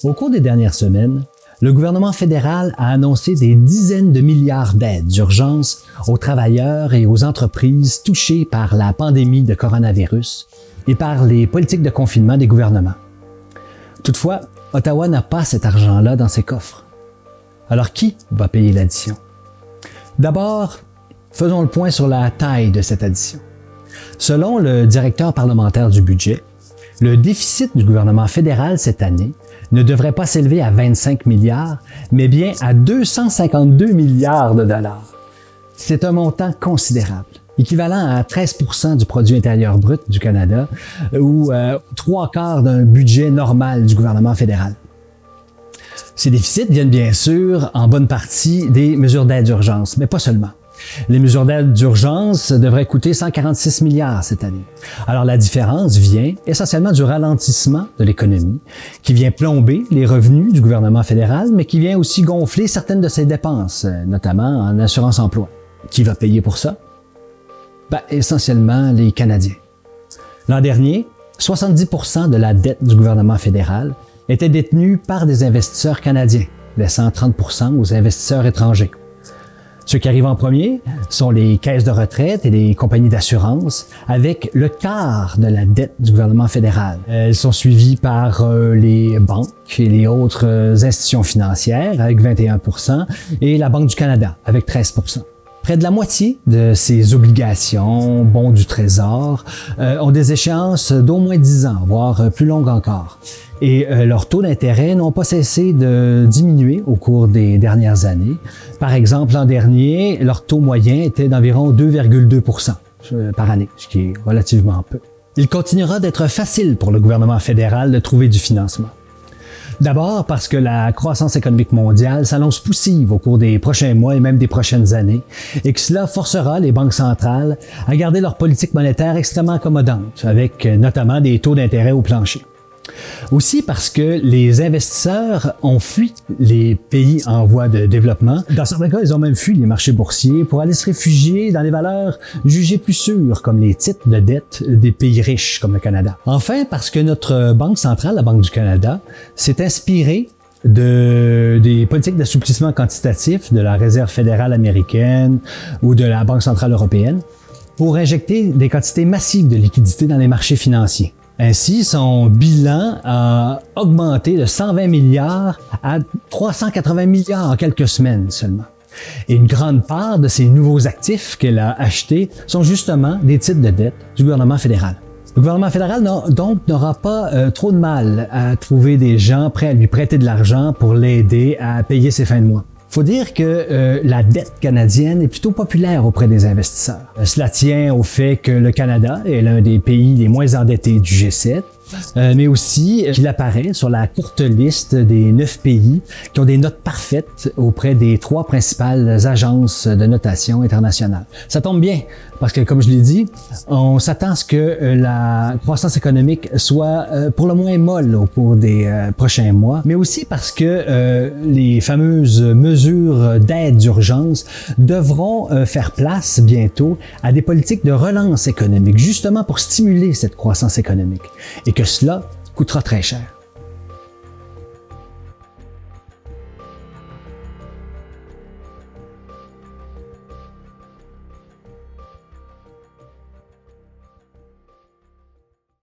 Au cours des dernières semaines, le gouvernement fédéral a annoncé des dizaines de milliards d'aides d'urgence aux travailleurs et aux entreprises touchés par la pandémie de coronavirus et par les politiques de confinement des gouvernements. Toutefois, Ottawa n'a pas cet argent-là dans ses coffres. Alors qui va payer l'addition? D'abord, faisons le point sur la taille de cette addition. Selon le directeur parlementaire du budget, le déficit du gouvernement fédéral cette année ne devrait pas s'élever à 25 milliards, mais bien à 252 milliards de dollars. C'est un montant considérable, équivalent à 13% du produit intérieur brut du Canada ou 3/4 d'un budget normal du gouvernement fédéral. Ces déficits viennent bien sûr en bonne partie des mesures d'aide d'urgence, mais pas seulement. Les mesures d'aide d'urgence devraient coûter 146 milliards cette année. Alors la différence vient essentiellement du ralentissement de l'économie, qui vient plomber les revenus du gouvernement fédéral, mais qui vient aussi gonfler certaines de ses dépenses, notamment en assurance-emploi. Qui va payer pour ça? Essentiellement les Canadiens. L'an dernier, 70% de la dette du gouvernement fédéral était détenue par des investisseurs canadiens, laissant 30% aux investisseurs étrangers. Ceux qui arrivent en premier sont les caisses de retraite et les compagnies d'assurance, avec le quart de la dette du gouvernement fédéral. Elles sont suivies par les banques et les autres institutions financières, avec 21%, et la Banque du Canada, avec 13%. Près de la moitié de ces obligations, bons du Trésor, ont des échéances d'au moins 10 ans, voire plus longues encore. Et leurs taux d'intérêt n'ont pas cessé de diminuer au cours des dernières années. Par exemple, l'an dernier, leur taux moyen était d'environ 2,2% par année, ce qui est relativement peu. Il continuera d'être facile pour le gouvernement fédéral de trouver du financement. D'abord parce que la croissance économique mondiale s'annonce poussive au cours des prochains mois et même des prochaines années, et que cela forcera les banques centrales à garder leur politique monétaire extrêmement accommodante, avec notamment des taux d'intérêt au plancher. Aussi parce que les investisseurs ont fui les pays en voie de développement. Dans certains cas, ils ont même fui les marchés boursiers pour aller se réfugier dans les valeurs jugées plus sûres, comme les titres de dette des pays riches, comme le Canada. Enfin, parce que notre Banque centrale, la Banque du Canada, s'est inspirée des politiques d'assouplissement quantitatif de la Réserve fédérale américaine ou de la Banque centrale européenne pour injecter des quantités massives de liquidités dans les marchés financiers. Ainsi, son bilan a augmenté de 120 milliards à 380 milliards en quelques semaines seulement. Et une grande part de ces nouveaux actifs qu'elle a achetés sont justement des titres de dette du gouvernement fédéral. Le gouvernement fédéral donc n'aura pas trop de mal à trouver des gens prêts à lui prêter de l'argent pour l'aider à payer ses fins de mois. Faut dire que la dette canadienne est plutôt populaire auprès des investisseurs. Cela tient au fait que le Canada est l'un des pays les moins endettés du G7, mais aussi qu'il apparaît sur la courte liste des 9 pays qui ont des notes parfaites auprès des 3 principales agences de notation internationales. Ça tombe bien, parce que comme je l'ai dit, on s'attend à ce que la croissance économique soit pour le moins molle au cours des prochains mois, mais aussi parce que les fameuses mesures d'aide d'urgence devront faire place bientôt à des politiques de relance économique, justement pour stimuler cette croissance économique, et que cela coûtera très cher.